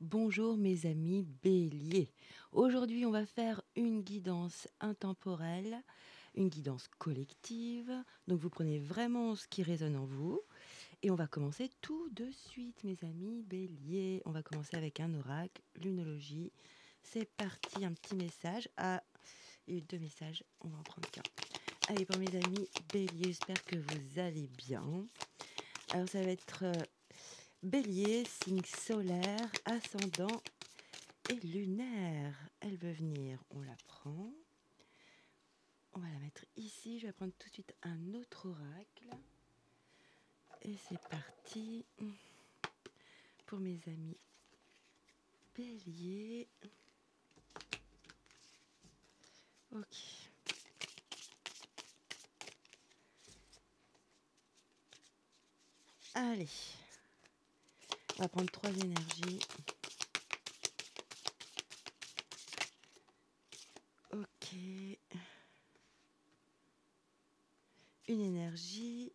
Bonjour mes amis béliers. Aujourd'hui, on va faire une guidance intemporelle, une guidance collective. Donc vous prenez vraiment ce qui résonne en vous et on va commencer tout de suite mes amis béliers. On va commencer avec un oracle, lunologie. C'est parti, un petit message. Ah, il y a eu deux messages, on va en prendre qu'un. Allez, pour mes amis béliers, j'espère que vous allez bien. Alors ça va être Bélier, signe solaire, ascendant et lunaire. Elle veut venir, on la prend. On va la mettre ici. Je vais prendre tout de suite un autre oracle. Et c'est parti pour mes amis bélier. Ok. Allez. On va prendre trois énergies. Ok. Une énergie.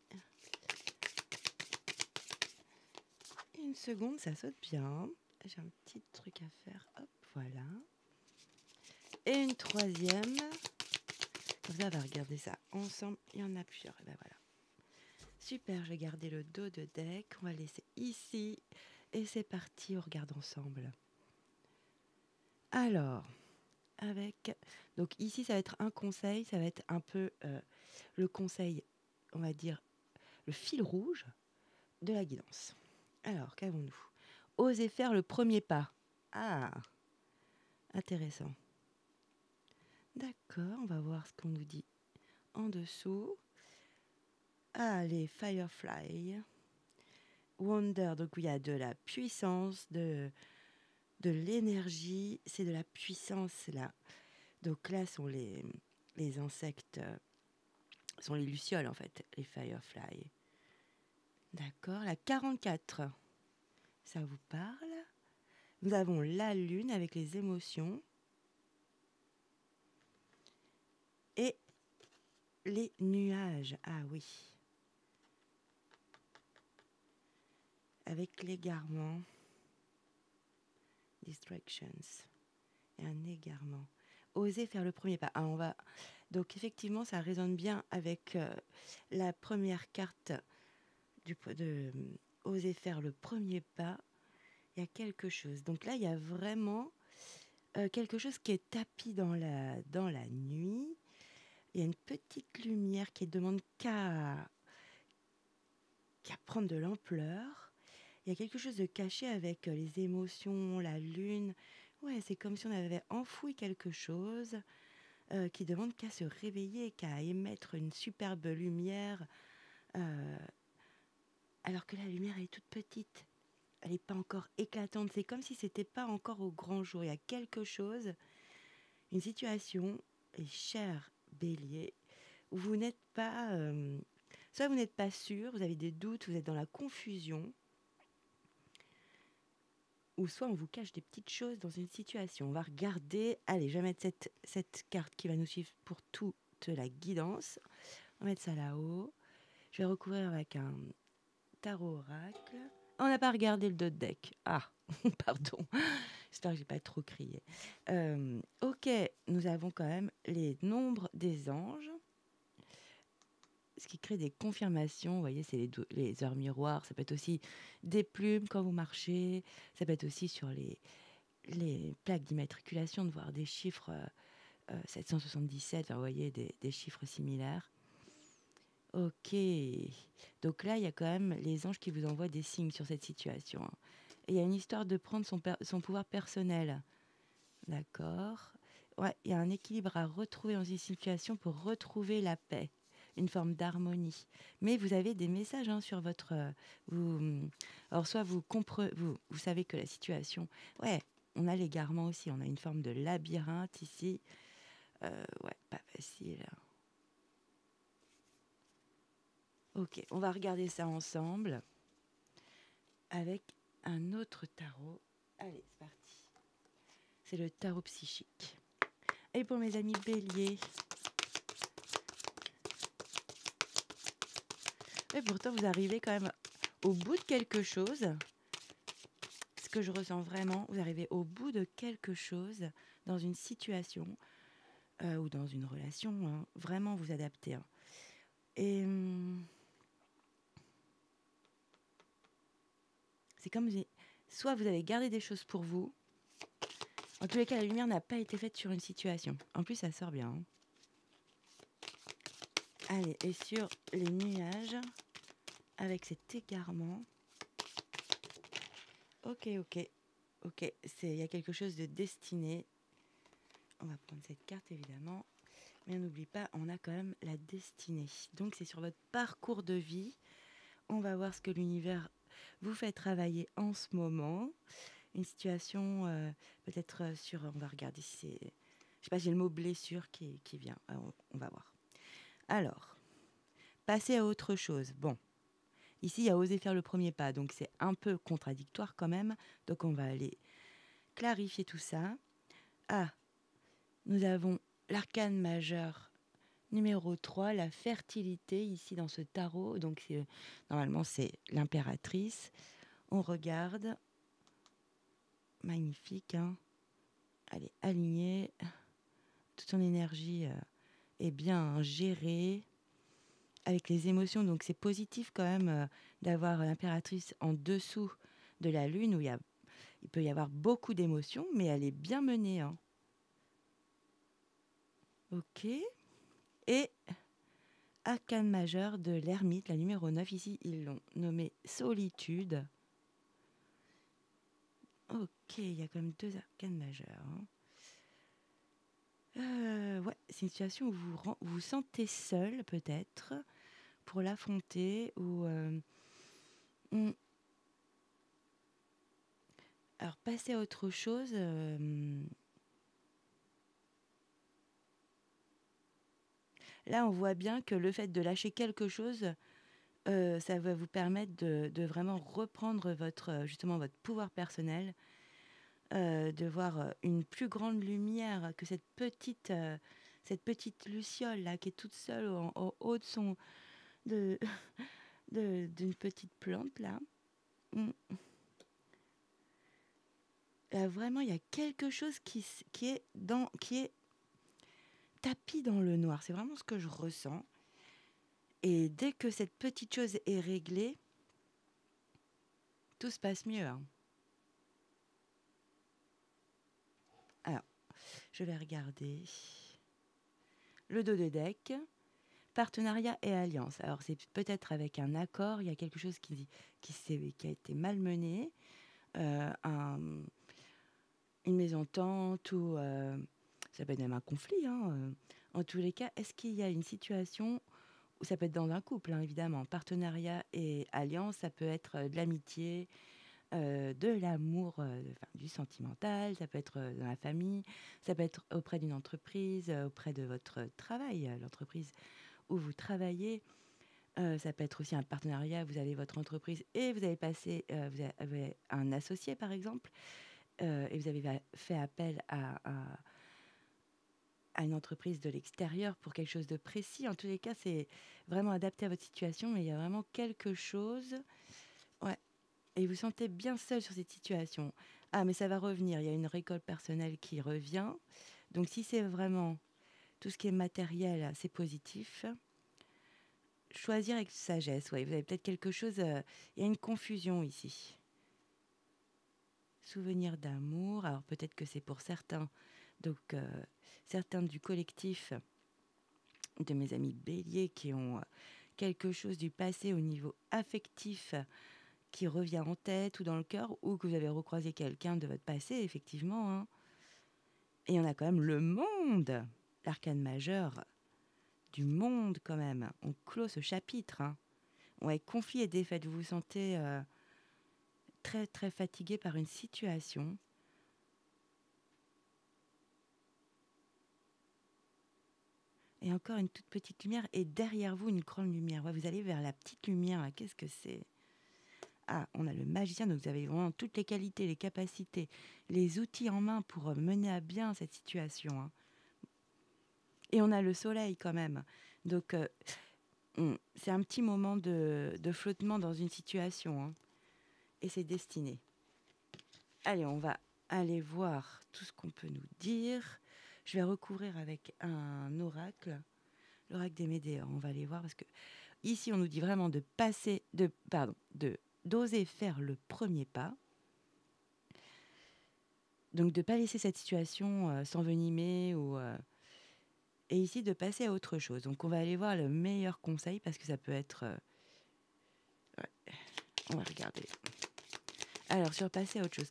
Une seconde, ça saute bien. J'ai un petit truc à faire. Hop, voilà. Et une troisième. Comme ça, on va regarder ça ensemble. Il y en a plusieurs. Et ben voilà. Super, je vais garder le dos de deck. On va le laisser ici. Et c'est parti, on regarde ensemble. Alors, avec... Donc ici, ça va être un conseil. Ça va être un peu le conseil, on va dire, le fil rouge de la guidance. Alors, qu'avons-nous? Osez faire le premier pas. Ah, intéressant. D'accord, on va voir ce qu'on nous dit en dessous. Allez, Firefly. Wonder, donc il y a de la puissance, de l'énergie, c'est de la puissance là. Donc là sont les insectes, sont les lucioles en fait, les fireflies. D'accord, la 44, ça vous parle? Nous avons la lune avec les émotions et les nuages. Ah oui, avec l'égarement, distractions et un égarement. Oser faire le premier pas. Ah, on va... Donc effectivement, ça résonne bien avec la première carte de oser faire le premier pas. Il y a quelque chose. Donc là, il y a vraiment quelque chose qui est tapis dans la nuit. Il y a une petite lumière qui ne demande qu'à prendre de l'ampleur. Il y a quelque chose de caché avec les émotions, la lune. Ouais, c'est comme si on avait enfoui quelque chose qui demande qu'à se réveiller, qu'à émettre une superbe lumière, euh, alors que la lumière est toute petite. Elle n'est pas encore éclatante. C'est comme si c'était pas encore au grand jour. Il y a quelque chose, une situation, et cher bélier, où vous n'êtes pas... soit vous n'êtes pas sûr, vous avez des doutes, vous êtes dans la confusion, ou soit on vous cache des petites choses dans une situation. On va regarder... Allez, je vais mettre cette carte qui va nous suivre pour toute la guidance. On va mettre ça là-haut. Je vais recouvrir avec un tarot oracle. On n'a pas regardé le dos de deck. Ah, pardon. J'espère que j'ai pas trop crié. Ok, nous avons quand même les nombres des anges, ce qui crée des confirmations. Vous voyez, c'est les heures miroirs. Ça peut être aussi des plumes quand vous marchez. Ça peut être aussi sur les plaques d'immatriculation de voir des chiffres 777. Enfin, vous voyez, des chiffres similaires. Ok. Donc là, il y a quand même les anges qui vous envoient des signes sur cette situation. Et il y a une histoire de prendre son pouvoir personnel. D'accord. Ouais, il y a un équilibre à retrouver dans une situation pour retrouver la paix, une forme d'harmonie. Mais vous avez des messages hein, sur votre... alors, soit vous savez que la situation... Ouais, on a l'égarement aussi. On a une forme de labyrinthe ici. Ouais, pas facile. Ok, on va regarder ça ensemble avec un autre tarot. Allez, c'est parti. C'est le tarot psychique. Et pour mes amis béliers, et pourtant vous arrivez quand même au bout de quelque chose, ce que je ressens vraiment, vous arrivez au bout de quelque chose dans une situation ou dans une relation, hein, vraiment vous adapter. Hein. Et c'est comme soit vous avez gardé des choses pour vous. En tous les cas, la lumière n'a pas été faite sur une situation. En plus, ça sort bien. Hein. Allez, et sur les nuages, avec cet égarement. Ok. Il y a quelque chose de destiné. On va prendre cette carte, évidemment. Mais on n'oublie pas, on a quand même la destinée. Donc, c'est sur votre parcours de vie. On va voir ce que l'univers vous fait travailler en ce moment. Une situation, peut-être sur... On va regarder si c'est... Je sais pas, j'ai le mot blessure qui vient. On va voir. Alors, passer à autre chose. Bon, ici, il y a osé faire le premier pas. Donc, c'est un peu contradictoire quand même. Donc, on va aller clarifier tout ça. Ah, nous avons l'arcane majeur numéro 3, la fertilité, ici dans ce tarot. Donc, normalement, c'est l'impératrice. On regarde. Magnifique, hein. Allez, aligné. Toute son énergie est bien gérée. Avec les émotions, donc c'est positif quand même d'avoir l'impératrice en dessous de la lune, où il peut y avoir beaucoup d'émotions, mais elle est bien menée. Hein. Ok. Et arcane majeur de l'ermite, la numéro 9, ici, ils l'ont nommé solitude. Ok, il y a quand même 2 arcanes majeurs. Hein. Ouais, c'est une situation où vous vous sentez seul, peut-être, pour l'affronter, ou... Alors, passer à autre chose... Là, on voit bien que le fait de lâcher quelque chose, ça va vous permettre de vraiment reprendre justement votre pouvoir personnel, de voir une plus grande lumière que cette petite luciole là qui est toute seule au haut de d'une petite plante là. Mm. Là, vraiment, il y a quelque chose qui est tapis dans le noir. C'est vraiment ce que je ressens. Et dès que cette petite chose est réglée, tout se passe mieux. Hein. Alors, je vais regarder le dos de deck. Partenariat et alliance. Alors, c'est peut-être avec un accord, il y a quelque chose qui a été malmené, une mésentente ou ça peut être même un conflit. Hein. En tous les cas, est-ce qu'il y a une situation où ça peut être dans un couple, hein, évidemment. Partenariat et alliance, ça peut être de l'amitié, de l'amour, du sentimental, ça peut être dans la famille, ça peut être auprès d'une entreprise, auprès de votre travail, l'entreprise où vous travaillez. Ça peut être aussi un partenariat, vous avez votre entreprise et vous avez vous avez un associé par exemple, et vous avez fait appel à une entreprise de l'extérieur pour quelque chose de précis. En tous les cas, c'est vraiment adapté à votre situation, mais il y a vraiment quelque chose... Ouais. Et vous sentez bien seul sur cette situation. Ah, mais ça va revenir. Il y a une récolte personnelle qui revient. Donc, si c'est vraiment tout ce qui est matériel, c'est positif. Choisir avec sagesse. Ouais, vous avez peut-être quelque chose... il y a une confusion ici. Souvenir d'amour. Alors, peut-être que c'est pour certains. Donc, certains du collectif de mes amis béliers qui ont quelque chose du passé au niveau affectif qui revient en tête ou dans le cœur, ou que vous avez recroisé quelqu'un de votre passé, effectivement. Hein. Et on a quand même le monde, l'arcane majeur du monde quand même. On clôt ce chapitre. Hein. Ouais, conflit et défaite, vous vous sentez très très fatigué par une situation. Et encore une toute petite lumière, et derrière vous une grande lumière. Ouais, vous allez vers la petite lumière, là. Qu'est-ce que c'est ? Ah, on a le magicien, donc vous avez vraiment toutes les qualités, les capacités, les outils en main pour mener à bien cette situation. Hein. Et on a le soleil quand même. Donc, c'est un petit moment de flottement dans une situation. Hein. Et c'est destiné. Allez, on va aller voir tout ce qu'on peut nous dire. Je vais recouvrir avec un oracle, l'oracle des Médéors. On va aller voir parce que ici, on nous dit vraiment de passer, d'oser faire le premier pas. Donc, de ne pas laisser cette situation s'envenimer et ici, de passer à autre chose. Donc, on va aller voir le meilleur conseil parce que ça peut être... ouais, on va regarder. Alors, sur passer à autre chose,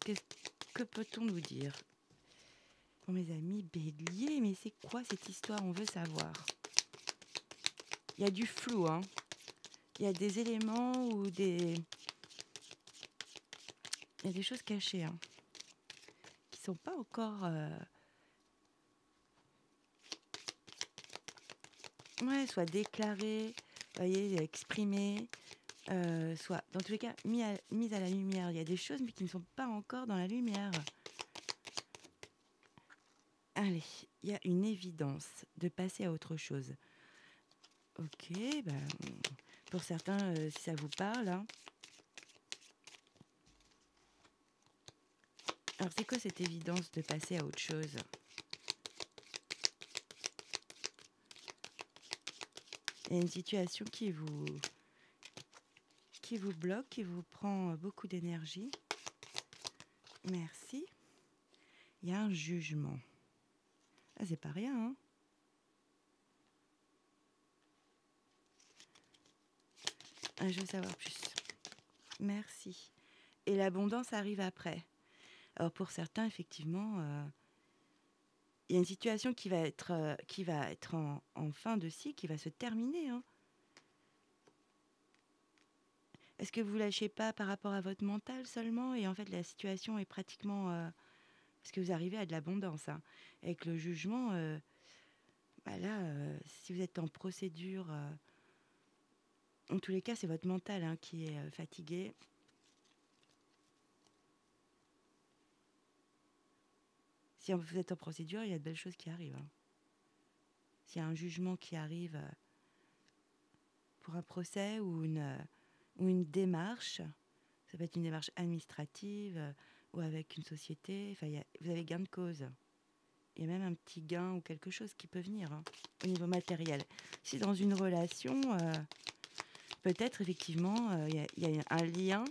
que peut-on nous dire? Pour mes amis béliers, mais c'est quoi cette histoire? On veut savoir. Il y a du flou, hein. Il y a des éléments ou des... Il y a des choses cachées, hein, qui ne sont pas encore... Ouais, soit déclarées, voyez, exprimées, soit, dans tous les cas, mises à la lumière. Il y a des choses, mais qui ne sont pas encore dans la lumière. Allez, il y a une évidence de passer à autre chose. Ok, ben, pour certains, si ça vous parle, hein. Alors, c'est quoi cette évidence de passer à autre chose? Il y a une situation qui vous bloque, qui vous prend beaucoup d'énergie. Merci. Il y a un jugement. Ah, c'est pas rien, hein. Ah, je veux savoir plus. Merci. Et l'abondance arrive après. Alors pour certains, effectivement, il y a une situation qui va être en fin de cycle, qui va se terminer, hein. Est-ce que vous lâchez pas par rapport à votre mental seulement et en fait la situation est pratiquement... parce que vous arrivez à de l'abondance, hein. Avec le jugement, bah là, si vous êtes en procédure... en tous les cas, c'est votre mental, hein, qui est fatigué. Si vous êtes en procédure, il y a de belles choses qui arrivent, hein. S'il y a un jugement qui arrive pour un procès ou une démarche, ça peut être une démarche administrative ou avec une société, enfin, vous avez gain de cause. Il y a même un petit gain ou quelque chose qui peut venir, hein, au niveau matériel. Si dans une relation, peut-être effectivement, il y a un lien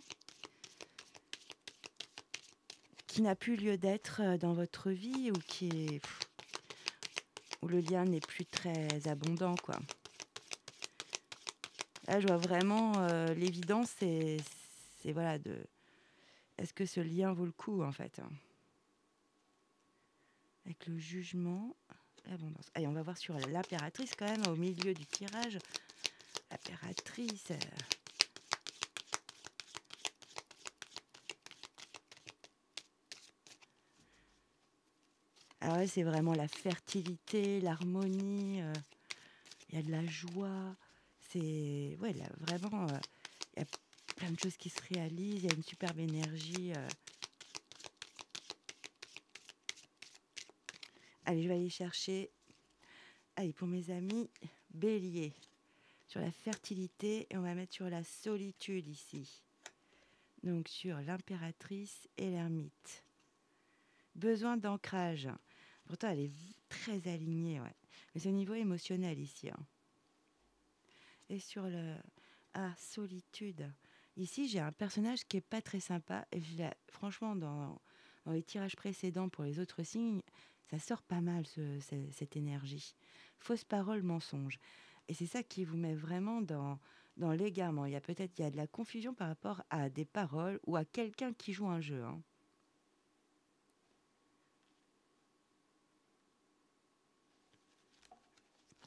qui n'a plus lieu d'être dans votre vie ou où le lien n'est plus très abondant, quoi. Là, je vois vraiment l'évidence, c'est voilà, est-ce que ce lien vaut le coup, en fait, hein. Avec le jugement, l'abondance. Allez, on va voir sur l'impératrice, quand même, au milieu du tirage. L'impératrice... Alors là, c'est vraiment la fertilité, l'harmonie, il y a de la joie. C'est... Ouais, là, vraiment, il y a plein de choses qui se réalisent, il y a une superbe énergie. Allez, je vais aller chercher... Allez, pour mes amis, bélier. Sur la fertilité, et on va mettre sur la solitude ici. Donc sur l'impératrice et l'ermite. Besoin d'ancrage. Pourtant, elle est très alignée, ouais. Mais c'est au niveau émotionnel ici, hein. Et sur solitude. Ici, j'ai un personnage qui est pas très sympa. Et franchement, dans les tirages précédents pour les autres signes, ça sort pas mal cette énergie. Fausse parole, mensonge. Et c'est ça qui vous met vraiment dans l'égarement. Il y a de la confusion par rapport à des paroles ou à quelqu'un qui joue un jeu, hein.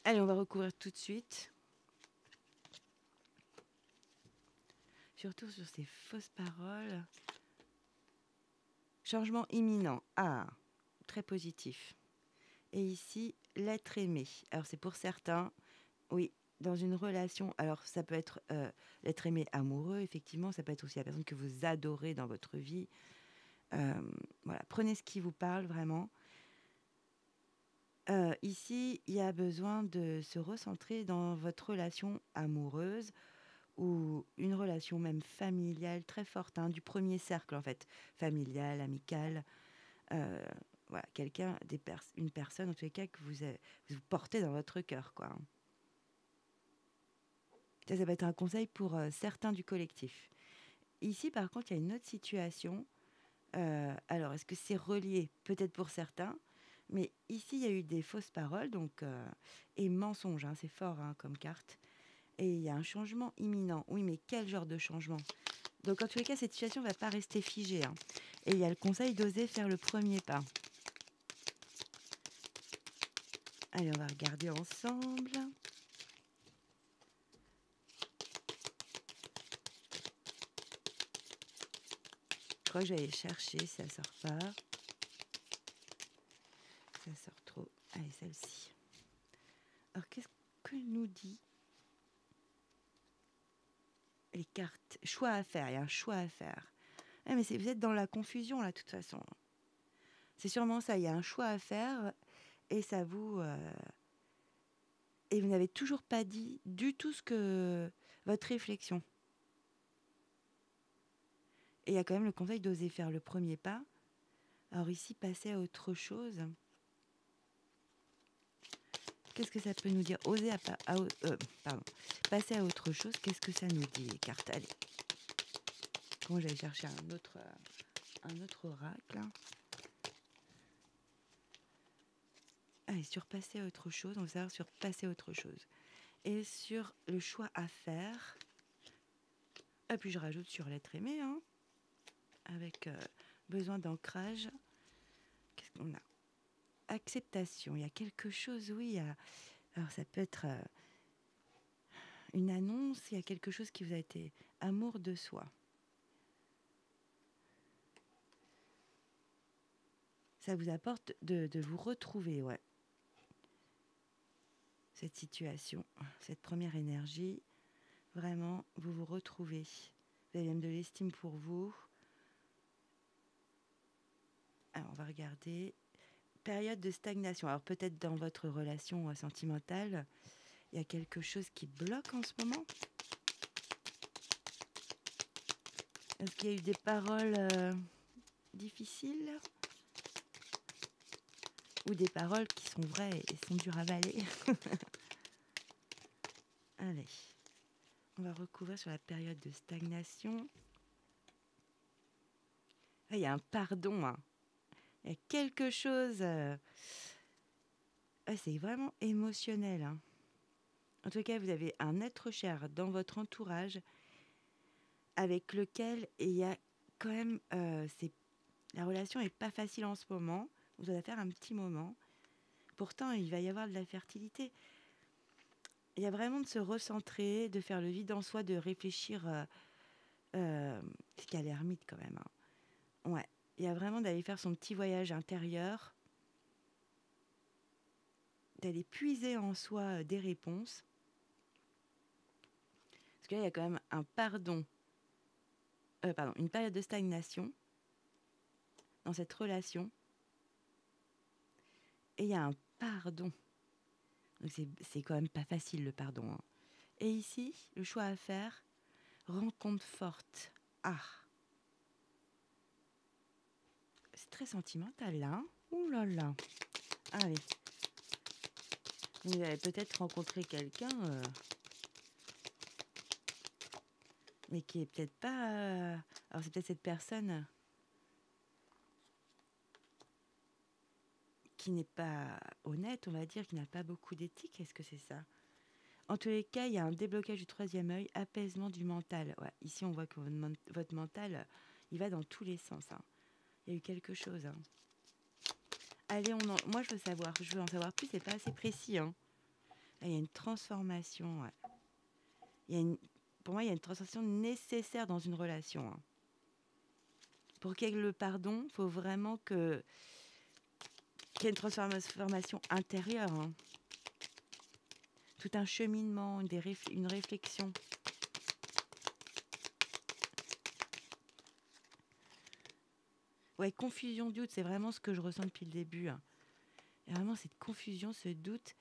Allez, on va recouvrir tout de suite. Surtout sur ces fausses paroles. Changement imminent. Ah, très positif. Et ici, l'être aimé. Alors, c'est pour certains, oui, dans une relation. Alors, ça peut être l'être aimé amoureux, effectivement. Ça peut être aussi la personne que vous adorez dans votre vie. Voilà, prenez ce qui vous parle vraiment. Ici, il y a besoin de se recentrer dans votre relation amoureuse ou une relation même familiale très forte, hein, du premier cercle en fait, familial, amical, euh, voilà, quelqu'un, une personne en tous les cas que vous portez dans votre cœur, quoi. Ça va être un conseil pour certains du collectif. Ici, par contre, il y a une autre situation. Alors, est-ce que c'est relié? Peut-être pour certains. Mais ici, il y a eu des fausses paroles donc, et mensonges. Hein, c'est fort, hein, comme carte. Et il y a un changement imminent. Oui, mais quel genre de changement? Donc, en tous les cas, cette situation ne va pas rester figée. Hein. Et il y a le conseil d'oser faire le premier pas. Allez, on va regarder ensemble. Je crois que je vais aller chercher, ça sort pas. Ça sort trop. Allez, celle-ci. Alors, qu'est-ce que nous dit les cartes? Choix à faire, il y a un choix à faire. Ah, mais vous êtes dans la confusion, là, de toute façon. C'est sûrement ça, il y a un choix à faire, et ça vous... et vous n'avez toujours pas dit du tout ce que... votre réflexion. Et il y a quand même le conseil d'oser faire le premier pas. Alors ici, passer à autre chose. Qu'est-ce que ça peut nous dire? Oser pardon. Passer à autre chose, qu'est-ce que ça nous dit, les cartes? Allez. Comment j'allais chercher un autre oracle, hein. Allez, sur passer à autre chose, on va savoir sur passer à autre chose. Et sur le choix à faire. Et puis je rajoute sur l'être aimé, hein, avec besoin d'ancrage. Qu'est-ce qu'on a? Acceptation. Il y a quelque chose, oui. Alors ça peut être une annonce, il y a quelque chose qui vous a été amour de soi. Ça vous apporte de vous retrouver, ouais. Cette situation, cette première énergie, vraiment, vous vous retrouvez. Vous avez même de l'estime pour vous. Alors, on va regarder. Période de stagnation. Alors, peut-être dans votre relation sentimentale, il y a quelque chose qui bloque en ce moment. Est-ce qu'il y a eu des paroles difficiles? Ou des paroles qui sont vraies et sont dures à avaler? Allez, on va recouvrir sur la période de stagnation. Ah, il y a un pardon, hein. Il y a quelque chose... c'est vraiment émotionnel, hein. En tout cas, vous avez un être cher dans votre entourage avec lequel il y a quand même... la relation n'est pas facile en ce moment. Vous allez faire un petit moment. Pourtant, il va y avoir de la fertilité. Il y a vraiment de se recentrer, de faire le vide en soi, de réfléchir... ce qui a l'ermite quand même, hein. Ouais. Il y a vraiment d'aller faire son petit voyage intérieur, d'aller puiser en soi des réponses. Parce que là, il y a quand même un une période de stagnation dans cette relation. Et il y a un pardon. Donc c'est quand même pas facile, le pardon, hein. Et ici, le choix à faire, rencontre forte. Ah, c'est très sentimental, là, hein. Ouh là là. Allez. Vous avez peut-être rencontré quelqu'un... mais qui est peut-être pas... alors c'est peut-être cette personne qui n'est pas honnête, on va dire, qui n'a pas beaucoup d'éthique. Est-ce que c'est ça? En tous les cas, il y a un déblocage du troisième œil, apaisement du mental. Ouais, ici, on voit que votre mental, il va dans tous les sens, hein. Il y a eu quelque chose, hein. Allez, moi, je veux en savoir plus, c'est pas assez précis, hein. Là, il y a une transformation, ouais. Pour moi, il y a une transformation nécessaire dans une relation, hein. Pour qu'il y ait le pardon, il faut vraiment qu'il y ait une transformation intérieure, hein. Tout un cheminement, une réflexion. Ouais, confusion, doute, c'est vraiment ce que je ressens depuis le début, hein. Il y a vraiment cette confusion, ce doute.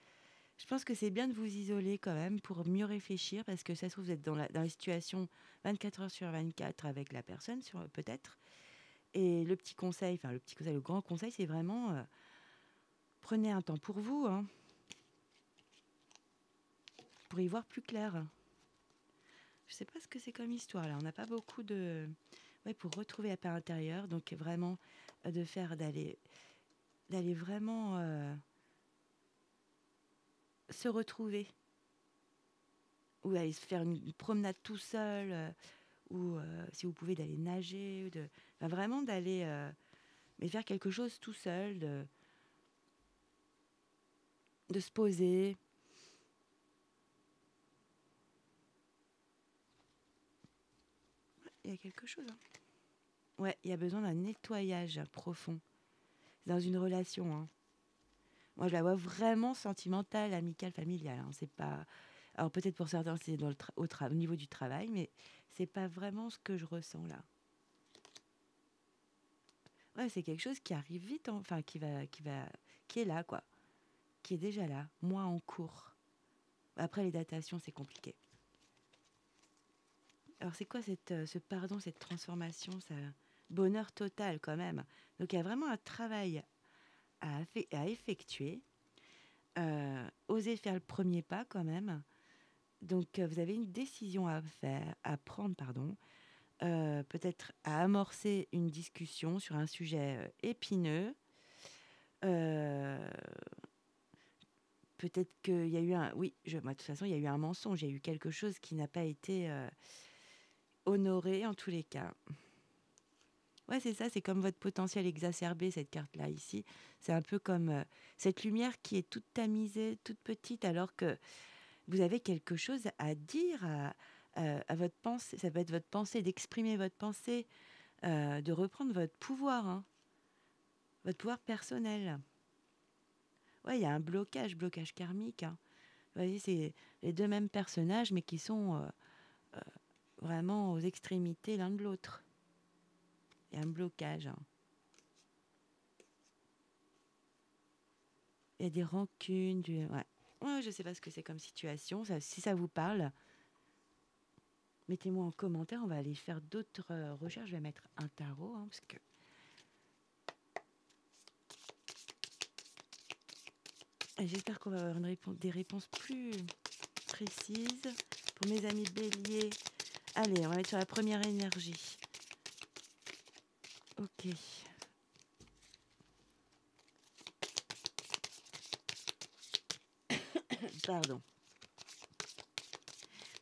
Je pense que c'est bien de vous isoler quand même pour mieux réfléchir parce que ça se trouve, vous êtes dans la situation 24 heures sur 24 avec la personne, peut-être. Et le petit conseil, enfin le petit conseil, le grand conseil, c'est vraiment prenez un temps pour vous, hein, pour y voir plus clair. Je sais pas ce que c'est comme histoire là. On n'a pas beaucoup de, ouais, pour retrouver la paix intérieure. Donc vraiment de faire d'aller vraiment se retrouver ou aller se faire une promenade tout seul ou si vous pouvez d'aller nager ou enfin, vraiment d'aller mais faire quelque chose tout seul, de se poser. Il y a quelque chose, hein. Ouais, il y a besoin d'un nettoyage profond dans une relation, hein. Moi, je la vois vraiment sentimentale, amicale, familiale, hein. C'est pas. Alors peut-être pour certains, c'est dans au niveau du travail, mais c'est pas vraiment ce que je ressens là. Ouais, c'est quelque chose qui arrive vite, enfin qui est là, quoi, qui est déjà là, moins en cours. Après les datations, c'est compliqué. Alors c'est quoi ce pardon, cette transformation, ça bonheur total quand même. Donc il y a vraiment un travail à effectuer. Oser faire le premier pas quand même. Donc vous avez une décision à prendre, pardon. Peut-être à amorcer une discussion sur un sujet épineux. Euh, Peut-être qu'il y a eu un... Oui, moi, de toute façon, il y a eu un mensonge. Il y a eu quelque chose qui n'a pas été honoré en tous les cas. Ouais, c'est ça. C'est comme votre potentiel exacerbé, cette carte-là, ici. C'est un peu comme cette lumière qui est toute tamisée, toute petite, alors que vous avez quelque chose à dire à votre pensée. Ça peut être votre pensée, d'exprimer votre pensée, de reprendre votre pouvoir, hein, votre pouvoir personnel. Ouais, il y a un blocage karmique, hein. Vous voyez, c'est les deux mêmes personnages, mais qui sont vraiment aux extrémités l'un de l'autre. Il y a un blocage, hein. Il y a des rancunes, ouais. Ouais, je sais pas ce que c'est comme situation. Si ça vous parle, mettez-moi en commentaire. On va aller faire d'autres recherches. Je vais mettre un tarot, hein, parce que et j'espère qu'on va avoir des réponses plus précises. Pour mes amis béliers, allez, on va mettre sur la première énergie. Ok. Pardon.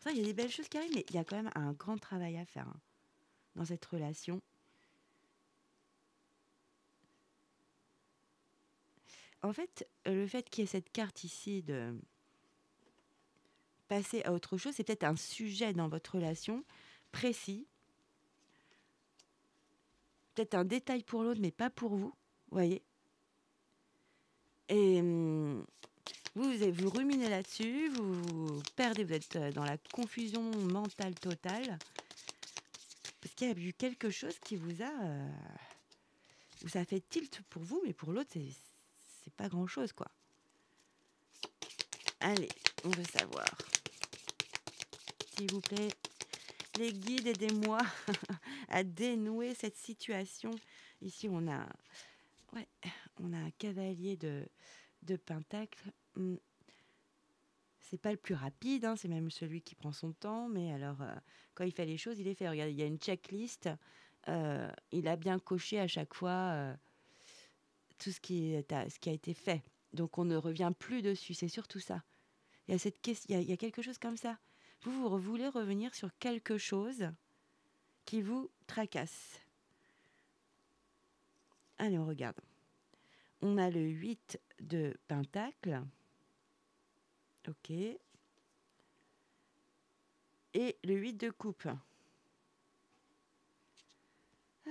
Ça, il y a des belles choses qui arrivent, mais il y a quand même un grand travail à faire, hein, dans cette relation. En fait, le fait qu'il y ait cette carte ici de passer à autre chose, c'est peut-être un sujet dans votre relation précis, peut-être un détail pour l'autre, mais pas pour vous, voyez. Et vous ruminez là-dessus, vous perdez, vous êtes dans la confusion mentale totale, parce qu'il y a eu quelque chose qui vous a... où ça fait tilt pour vous, mais pour l'autre, c'est pas grand-chose, quoi. Allez, on veut savoir. S'il vous plaît, les guides, aidez-moi à dénouer cette situation. Ici, on a un cavalier de Pentacle. C'est pas le plus rapide, hein, c'est même celui qui prend son temps, mais alors, quand il fait les choses, il les fait. Regardez, il y a une checklist. Il a bien coché à chaque fois tout ce qui a été fait. Donc, on ne revient plus dessus. C'est surtout ça. Il y a il y a quelque chose comme ça. Vous voulez revenir sur quelque chose qui vous tracasse. Allez, on regarde. On a le 8 de Pentacle. Ok. Et le 8 de Coupe. Ah.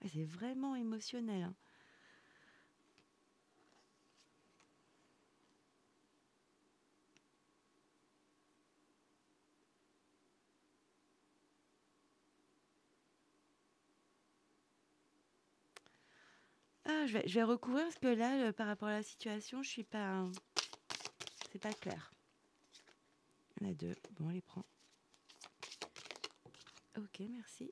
C'est vraiment émotionnel, hein. Ah, je vais recouvrir parce que là, par rapport à la situation, je suis pas. C'est pas clair. Il y en a deux. Bon, on les prend. Ok, merci.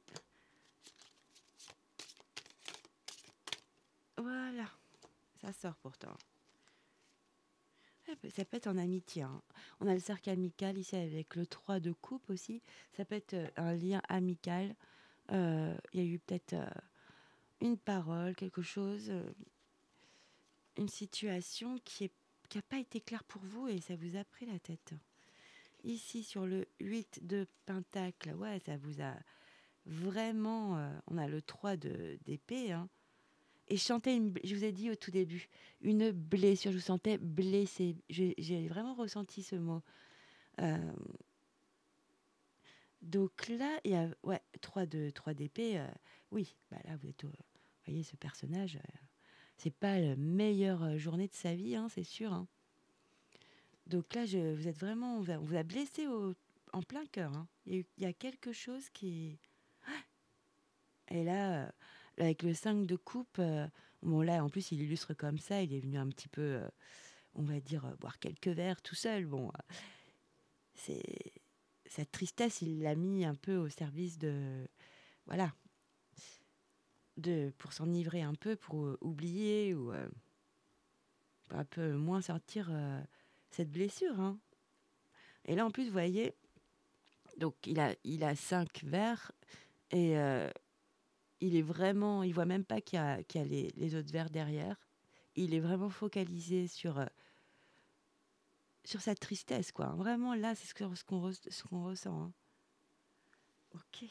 Voilà. Ça sort pourtant. Ça peut être en amitié, hein. On a le cercle amical ici avec le 3 de coupe aussi. Ça peut être un lien amical. Il y a eu peut-être une parole, quelque chose, une situation qui n'a pas été claire pour vous et ça vous a pris la tête. Ici, sur le 8 de pentacle, ouais, ça vous a vraiment... on a le 3 d'épée, hein. Et je vous ai dit au tout début, une blessure, je vous sentais blessée. J'ai vraiment ressenti ce mot. Euh, donc là, il y a ouais, 3 d'épée. Oui, bah là, vous voyez, ce personnage, c'est pas la meilleure journée de sa vie, hein, c'est sûr, hein. Donc là, vous êtes vraiment, on vous a blessé en plein cœur, hein. Il y a quelque chose qui... Et là, avec le 5 de coupe, bon là, en plus, il illustre comme ça, il est venu un petit peu, on va dire, boire quelques verres tout seul. Bon, c'est cette tristesse, il l'a mis un peu au service de... Voilà, pour s'enivrer un peu, pour oublier ou un peu moins sortir cette blessure, hein. Et là, en plus, vous voyez, donc il a 5 verres et il est vraiment, il voit même pas qu'il y a les autres verres derrière. Il est vraiment focalisé sur sa tristesse, quoi. Vraiment, là, c'est ce qu'on ressent, hein. Ok.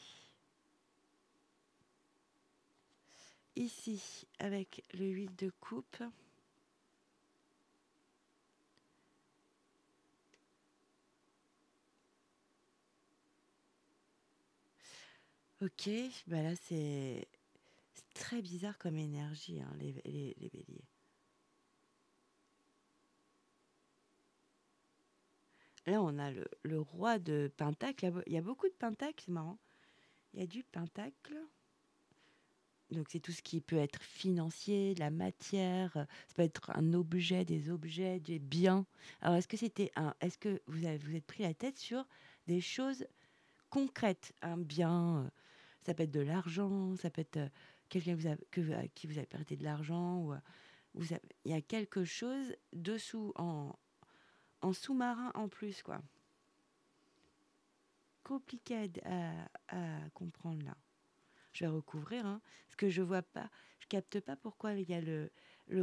Ici, avec le 8 de coupe. Ok, bah là, c'est très bizarre comme énergie, hein, les béliers. Là, on a le roi de pentacle. Il y a beaucoup de pentacles, c'est marrant. Il y a du pentacle. Donc, c'est tout ce qui peut être financier, de la matière. Ça peut être un objet, des objets, des biens. Alors, est-ce que vous êtes pris la tête sur des choses concrètes? Un bien, ça peut être de l'argent, ça peut être quelqu'un à qui vous avez prêté de l'argent. Ou, il y a quelque chose dessous, en sous-marin en plus, quoi. Compliqué à comprendre là. Je vais recouvrir, hein, parce que je vois pas, je capte pas pourquoi il y a le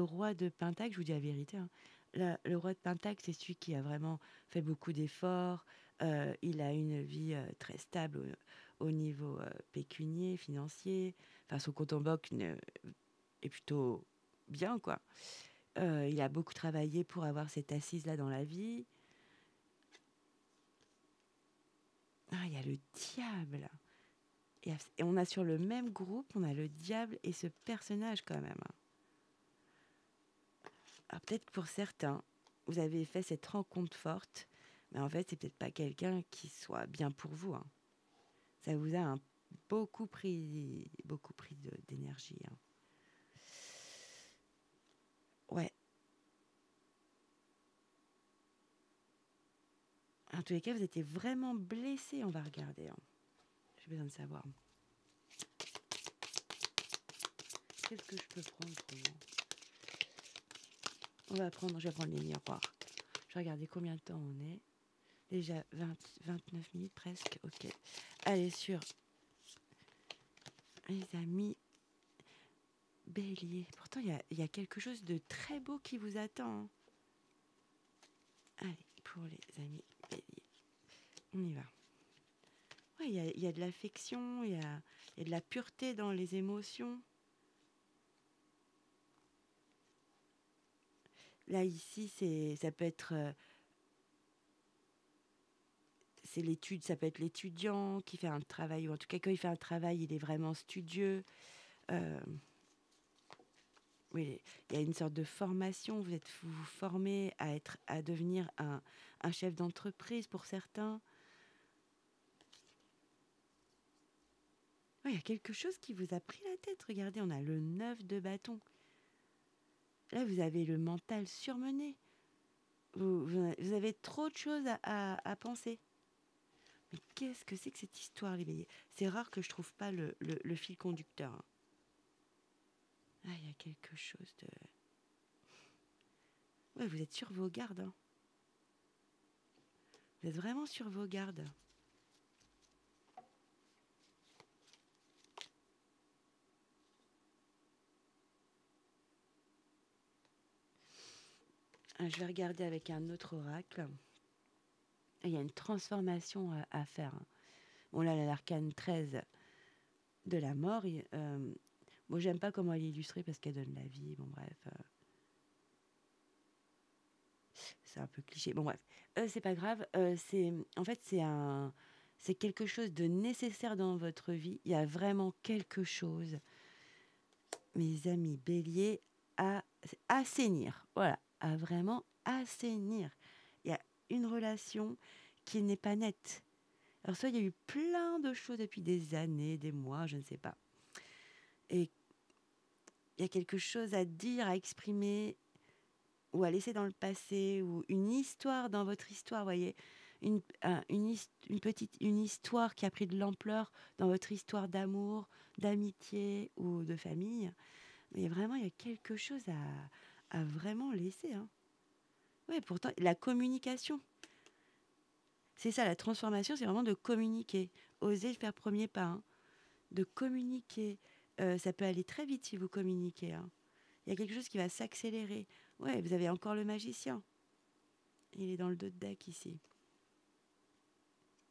roi de Pentacle. Je vous dis la vérité, hein. Le roi de Pentacle, c'est celui qui a vraiment fait beaucoup d'efforts. Il a une vie très stable au niveau pécunier, financier. Enfin, son compte en banque est plutôt bien, quoi. Il a beaucoup travaillé pour avoir cette assise là dans la vie. Ah, il y a le diable. Et on a sur le même groupe, on a le diable et ce personnage quand même, hein. Alors peut-être que pour certains, vous avez fait cette rencontre forte, mais en fait, c'est peut-être pas quelqu'un qui soit bien pour vous, hein. Ça vous a beaucoup pris d'énergie, hein. Ouais. En tous les cas, vous étiez vraiment blessé. On va regarder, hein. J'ai besoin de savoir. Qu'est-ce que je peux prendre pour vous? Je vais prendre les miroirs. Je vais regarder combien de temps on est. Déjà 29 minutes presque. Ok. Allez, sur les amis bélier. Pourtant, il y a quelque chose de très beau qui vous attend, hein. Allez, pour les amis bélier. On y va. Ouais, il y a de l'affection, il y a de la pureté dans les émotions. Là, ici, ça peut être... c'est l'étude, ça peut être l'étudiant qui fait un travail, ou en tout cas, quand il fait un travail, il est vraiment studieux. Euh, oui, il y a une sorte de formation. Vous vous formez à devenir un chef d'entreprise pour certains. Ouais, il y a quelque chose qui vous a pris la tête. Regardez, on a le 9 de bâton. là, vous avez le mental surmené. Vous avez trop de choses à penser. Mais qu'est-ce que c'est que cette histoire, les béliers? C'est rare que je trouve pas le fil conducteur, hein. Ah, il y a quelque chose de... Ouais, vous êtes sur vos gardes, hein. Vous êtes vraiment sur vos gardes. Ah, je vais regarder avec un autre oracle. Il y a une transformation à faire, hein. Bon, là, l'arcane 13 de la mort. Bon, j'aime pas comment elle est illustrée parce qu'elle donne la vie. Bon, bref. C'est un peu cliché. Bon, bref. C'est pas grave. En fait, c'est quelque chose de nécessaire dans votre vie. Il y a vraiment quelque chose, mes amis béliers, à assainir. Voilà. À vraiment assainir. Il y a une relation qui n'est pas nette. Alors, soit il y a eu plein de choses depuis des années, des mois, je ne sais pas. Et il y a quelque chose à dire, à exprimer, ou à laisser dans le passé, ou une histoire dans votre histoire, voyez, une histoire qui a pris de l'ampleur dans votre histoire d'amour, d'amitié ou de famille. Mais vraiment, il y a quelque chose à vraiment laisser, hein. Ouais, pourtant, la communication, c'est ça, la transformation, c'est vraiment de communiquer, oser faire premier pas, hein. De communiquer. Ça peut aller très vite si vous communiquez, hein. Il y a quelque chose qui va s'accélérer. Ouais, vous avez encore le magicien. Il est dans le dos de deck ici.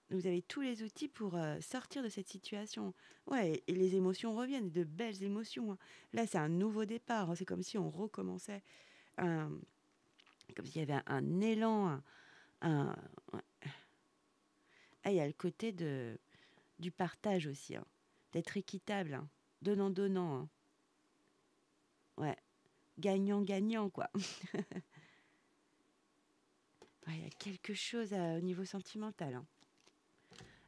Vous avez tous les outils pour sortir de cette situation. Ouais, et les émotions reviennent, de belles émotions, hein. Là, c'est un nouveau départ, hein. C'est comme si on recommençait. Comme s'il y avait un élan. Ouais. Ah, il y a le côté du partage aussi, hein. D'être équitable, hein. Donnant-donnant, hein. Ouais. Gagnant-gagnant, quoi. Ouais, il y a quelque chose au niveau sentimental, hein.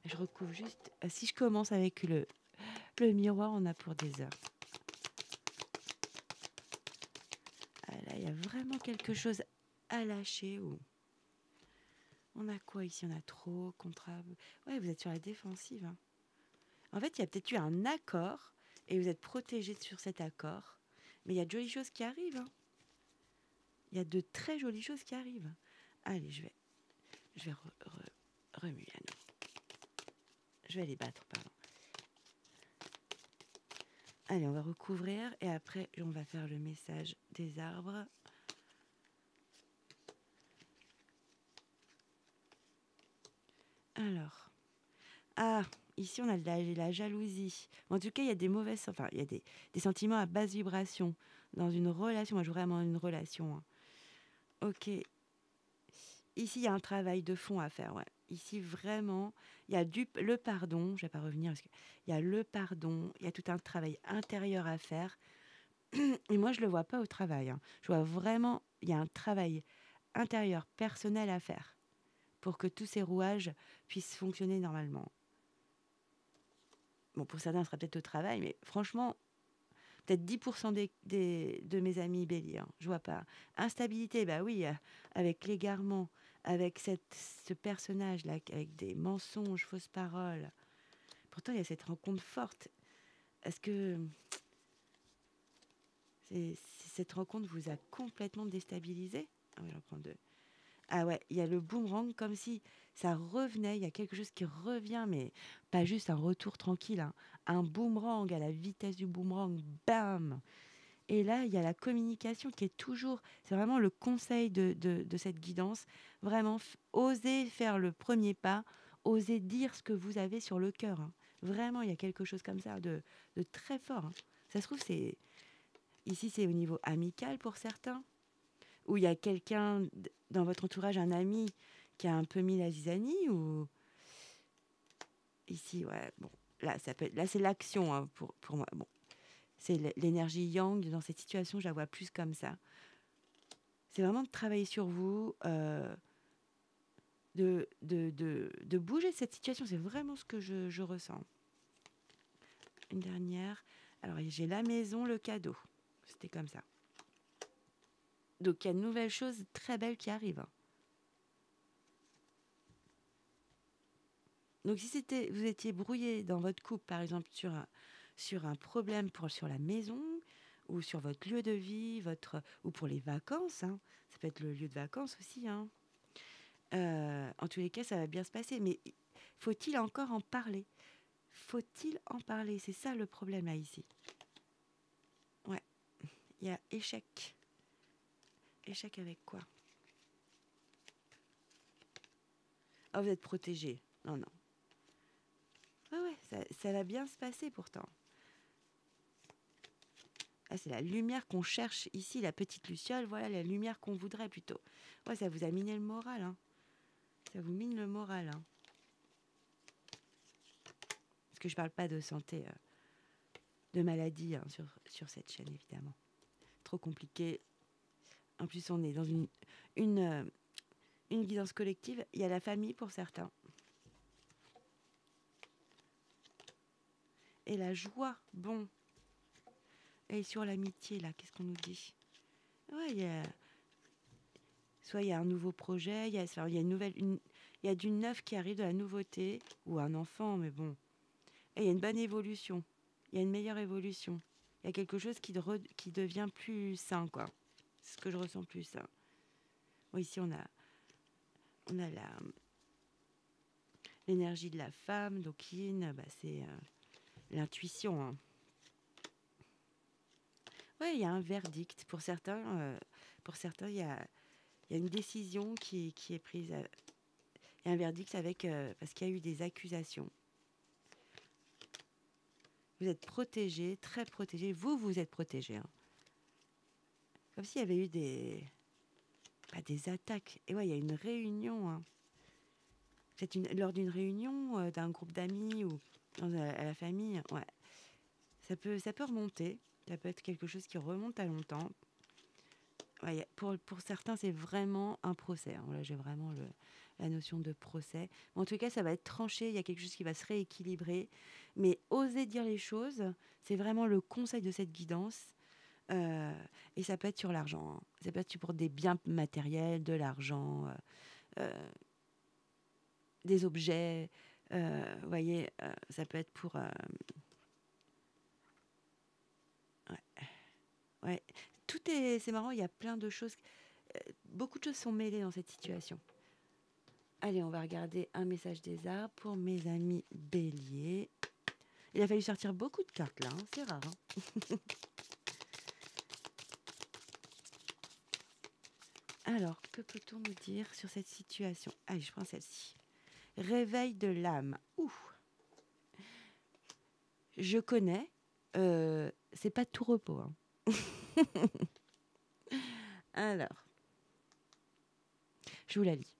Je recouvre juste... si je commence avec le miroir, on a pour des heures. Ah, là, il y a vraiment quelque chose à lâcher. On a quoi ici? On a trop, contrat... Ouais, vous êtes sur la défensive, hein. En fait, il y a peut-être eu un accord et vous êtes protégé sur cet accord. Mais il y a de jolies choses qui arrivent, hein. Il y a de très jolies choses qui arrivent. Allez, je vais remuer à nous. Je vais les battre, pardon. Allez, on va recouvrir et après, on va faire le message des arbres. Alors, ici, on a la jalousie. En tout cas, il y a des mauvaises... Enfin, il y a des sentiments à basse vibration dans une relation. Moi, je veux vraiment une relation, hein. Ok. Ici, il y a un travail de fond à faire, ouais. Ici, vraiment, il y a le pardon. Je ne vais pas revenir parce qu'il y a le pardon. Il y a tout un travail intérieur à faire. Et moi, je ne le vois pas au travail, hein. Je vois vraiment, il y a un travail intérieur, personnel à faire pour que tous ces rouages puissent fonctionner normalement. Bon, pour certains, ce sera peut-être au travail, mais franchement, peut-être 10% de mes amis béliers, hein. Je vois pas. Instabilité, bah oui, avec l'égarement, avec ce personnage-là, avec des mensonges, fausses paroles. Pourtant, il y a cette rencontre forte. Est-ce que cette rencontre vous a complètement déstabilisé? Ah oui, j'en prends deux. Ah ouais, il y a le boomerang, comme si ça revenait, il y a quelque chose qui revient, mais pas juste un retour tranquille, hein. Un boomerang à la vitesse du boomerang, bam! Et là, il y a la communication qui est toujours, c'est vraiment le conseil de cette guidance, vraiment oser faire le premier pas, oser dire ce que vous avez sur le cœur, hein. Vraiment, il y a quelque chose comme ça de très fort, hein. Ça se trouve, ici, c'est au niveau amical pour certains, où il y a quelqu'un dans votre entourage, un ami, qui a un peu mis la zizanie, ou ici, ouais, bon, là, là c'est l'action, hein, pour moi. Bon, c'est l'énergie yang dans cette situation, je la vois plus comme ça. C'est vraiment de travailler sur vous, de bouger de cette situation. C'est vraiment ce que je ressens. Une dernière. Alors, j'ai la maison, le cadeau. C'était comme ça. Donc, il y a de nouvelles choses très belles qui arrivent, hein. Donc, si vous étiez brouillé dans votre couple, par exemple, sur un problème sur la maison, ou sur votre lieu de vie, ou pour les vacances, hein, ça peut être le lieu de vacances aussi, hein. En tous les cas, ça va bien se passer. Mais faut-il encore en parler? Faut-il en parler? C'est ça le problème là, ici. Ouais, il y a échec. Échec avec quoi? Ah, vous êtes protégé. Non, non. Ah ouais, ça va bien se passer pourtant. Ah, c'est la lumière qu'on cherche ici, la petite luciole. Voilà la lumière qu'on voudrait plutôt. Ouais, ça vous a miné le moral, hein. Ça vous mine le moral, hein. Parce que je parle pas de santé, de maladie, hein, sur cette chaîne, évidemment. Trop compliqué. En plus, on est dans une, euh, une guidance collective. Il y a la famille pour certains. Et la joie, bon. Et sur l'amitié, là, qu'est-ce qu'on nous dit? Ouais, soit il y a un nouveau projet, il y a il y a du neuf qui arrive, de la nouveauté, ou un enfant, mais bon. Et il y a une bonne évolution. Il y a une meilleure évolution. Il y a quelque chose qui devient plus sain, quoi. C'est ce que je ressens plus, ça. Bon, ici, on a l'énergie de la femme, donc yin, bah, c'est l'intuition, hein. Ouais, il y a un verdict. Pour certains, il y a une décision qui est prise. Il y a un verdict parce qu'il y a eu des accusations. Vous êtes protégé, très protégé. Vous êtes protégé, hein. Comme s'il y avait eu pas des attaques. Et ouais, il y a une réunion, hein. Lors d'une réunion d'un groupe d'amis ou à la famille. Ouais, ça peut remonter. Ça peut être quelque chose qui remonte à longtemps. Ouais, pour certains, c'est vraiment un procès, hein. Là, j'ai vraiment la notion de procès. Mais en tout cas, ça va être tranché. Il y a quelque chose qui va se rééquilibrer. Mais oser dire les choses, c'est vraiment le conseil de cette guidance. Et ça peut être sur l'argent, hein. Ça peut être pour des biens matériels, de l'argent, des objets. Vous voyez, ça peut être pour... ouais, ouais. C'est marrant, il y a plein de choses. Beaucoup de choses sont mêlées dans cette situation. Allez, on va regarder un message des arbres pour mes amis béliers. Il a fallu sortir beaucoup de cartes là, hein. C'est rare, hein. Alors, que peut-on nous dire sur cette situation? Allez, je prends celle-ci. Réveil de l'âme. Ouh. Je connais. C'est pas tout repos, hein. Alors, je vous la lis.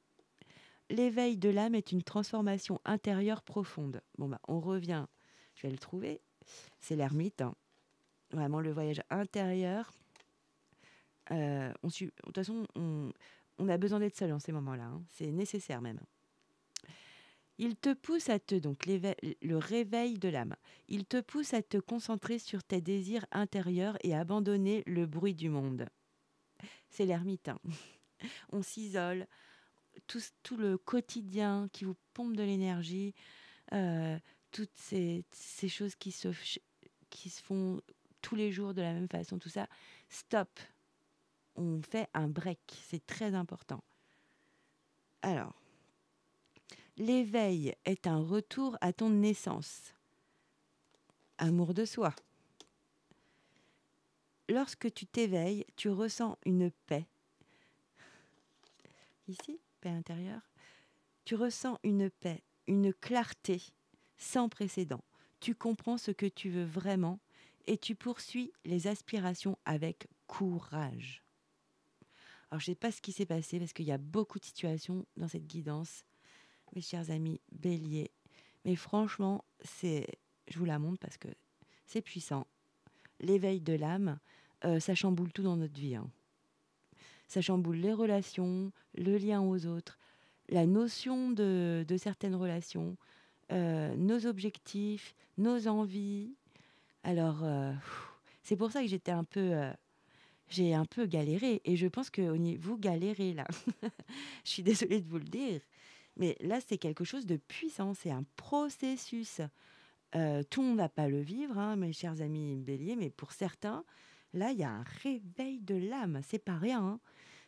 L'éveil de l'âme est une transformation intérieure profonde. Bon, bah, on revient. Je vais le trouver. C'est l'ermite, hein. Vraiment, le voyage intérieur. De toute façon, on a besoin d'être seul en ces moments-là, hein. C'est nécessaire même. Il te pousse donc le réveil de l'âme. Il te pousse à te concentrer sur tes désirs intérieurs et abandonner le bruit du monde. C'est l'ermite, hein. On s'isole, tout le quotidien qui vous pompe de l'énergie, toutes ces choses qui se font tous les jours de la même façon, tout ça, stop. On fait un break, c'est très important. Alors, l'éveil est un retour à ton essence. Amour de soi. Lorsque tu t'éveilles, tu ressens une paix. Ici, paix intérieure. Tu ressens une paix, une clarté sans précédent. Tu comprends ce que tu veux vraiment et tu poursuis les aspirations avec courage. Alors, je ne sais pas ce qui s'est passé parce qu'il y a beaucoup de situations dans cette guidance, mes chers amis béliers. Mais franchement, je vous la montre parce que c'est puissant. L'éveil de l'âme, ça chamboule tout dans notre vie, hein. Ça chamboule les relations, le lien aux autres, la notion de certaines relations, nos objectifs, nos envies. Alors, c'est pour ça que j'étais un peu... j'ai un peu galéré et je pense que vous galérez là. Je suis désolée de vous le dire, mais là, c'est quelque chose de puissant, c'est un processus. Tout le monde va pas le vivre, hein, mes chers amis béliers, mais pour certains, là, il y a un réveil de l'âme, c'est pas rien, hein.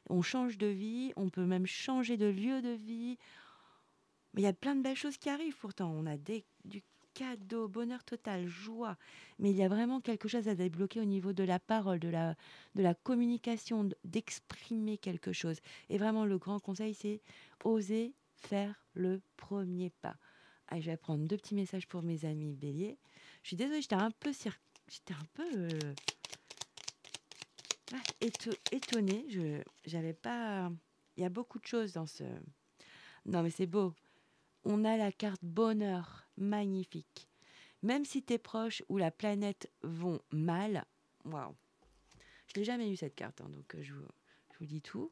On change de vie, on peut même changer de lieu de vie. Mais il y a plein de belles choses qui arrivent pourtant. On a du cadeau, bonheur total, joie. Mais il y a vraiment quelque chose à débloquer au niveau de la parole, de la communication, d'exprimer quelque chose. Et vraiment, le grand conseil, c'est oser faire le premier pas. Allez, je vais prendre 2 petits messages pour mes amis béliers. Je suis désolée, j'étais un peu étonnée. J'avais pas. Il y a beaucoup de choses dans ce. Non, mais c'est beau. On a la carte bonheur, magnifique. Même si tes proches ou la planète vont mal, waouh. Je l'ai jamais eu cette carte, hein, donc je vous dis tout.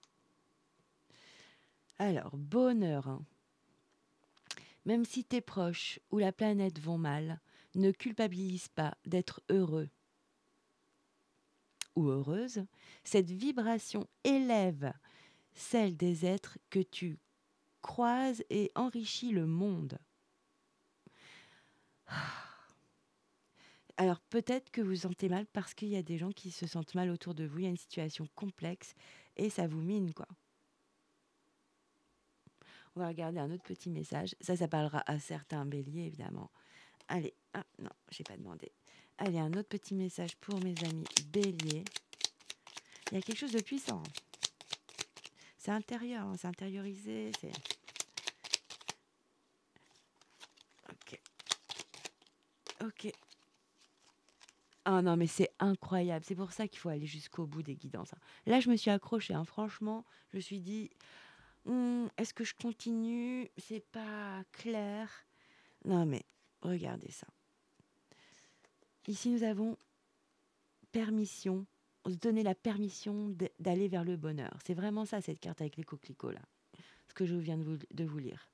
Alors, bonheur, hein. Même si tes proches ou la planète vont mal, ne culpabilise pas d'être heureux ou heureuse. Cette vibration élève celle des êtres que tu croises et enrichit le monde. Alors peut-être que vous vous sentez mal parce qu'il y a des gens qui se sentent mal autour de vous, il y a une situation complexe et ça vous mine, quoi. On va regarder un autre petit message. Ça parlera à certains béliers, évidemment. Allez, ah non, j'ai pas demandé. Allez, un autre petit message pour mes amis béliers. Il y a quelque chose de puissant. C'est intérieur, hein, c'est intériorisé. Ok. Ok. Ah non, mais c'est incroyable. C'est pour ça qu'il faut aller jusqu'au bout des guidances, hein. Là, je me suis accrochée, hein. Franchement, je me suis dit, est-ce que je continue? C'est pas clair. Non, mais regardez ça. Ici, nous avons permission, on se donner la permission d'aller vers le bonheur. C'est vraiment ça, cette carte avec les coquelicots, là. Ce que je viens de vous lire.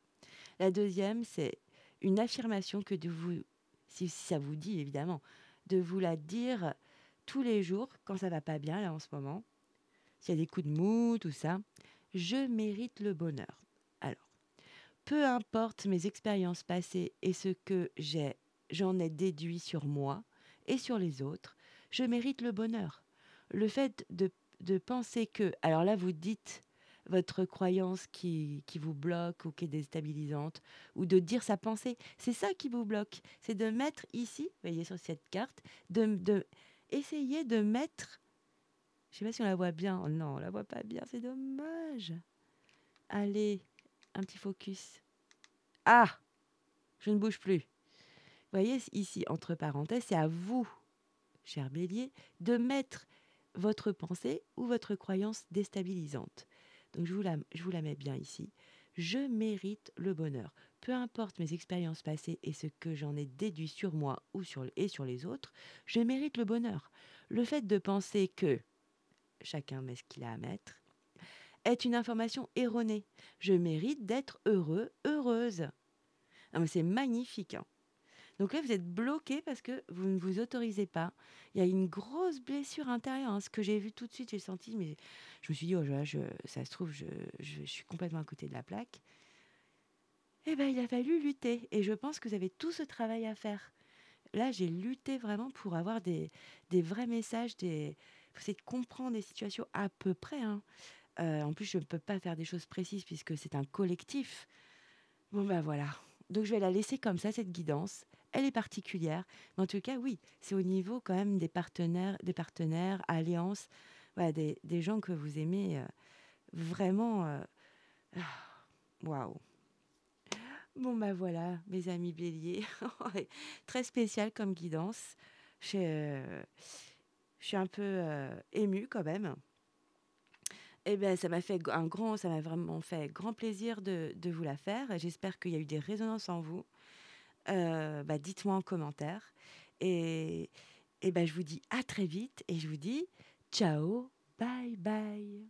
La deuxième, c'est une affirmation que de vous, si ça vous dit, évidemment, de vous la dire tous les jours, quand ça va pas bien, là, en ce moment. S'il y a des coups de mou, tout ça. Je mérite le bonheur. Alors, peu importe mes expériences passées et ce que j'en ai déduit sur moi et sur les autres, je mérite le bonheur. Le fait de penser que... Alors là, vous dites votre croyance qui vous bloque ou qui est déstabilisante, ou de dire sa pensée. C'est ça qui vous bloque. C'est de mettre ici, vous voyez sur cette carte, essayer de mettre... Je ne sais pas si on la voit bien. Oh non, on la voit pas bien, c'est dommage. Allez, un petit focus. Ah, je ne bouge plus. Vous voyez ici, entre parenthèses, c'est à vous, cher bélier, de mettre votre pensée ou votre croyance déstabilisante. Donc je vous la mets bien ici. Je mérite le bonheur. Peu importe mes expériences passées et ce que j'en ai déduit sur moi ou sur les autres, je mérite le bonheur. Le fait de penser que, chacun met ce qu'il a à mettre, est une information erronée. Je mérite d'être heureux, heureuse. Ah, mais c'est magnifique, hein. Donc là, vous êtes bloqué parce que vous ne vous autorisez pas. Il y a une grosse blessure intérieure, hein. Ce que j'ai vu tout de suite, j'ai senti, mais je me suis dit, oh là, ça se trouve, je suis complètement à côté de la plaque. Eh bien, il a fallu lutter. Et je pense que vous avez tout ce travail à faire. Là, j'ai lutté vraiment pour avoir des vrais messages, pour essayer de comprendre des situations à peu près, hein. En plus, je ne peux pas faire des choses précises puisque c'est un collectif. Bon, ben voilà. Donc, je vais la laisser comme ça, cette guidance. Elle est particulière. Mais en tout cas, oui, c'est au niveau quand même des partenaires, alliances, voilà, des gens que vous aimez vraiment. Waouh. Bon, ben voilà, mes amis béliers. Très spécial comme guidance. Je suis un peu émue quand même. Eh ben, ça m'a vraiment fait grand plaisir de vous la faire. J'espère qu'il y a eu des résonances en vous. Dites-moi en commentaire. Et ben, je vous dis à très vite et je vous dis ciao, bye bye.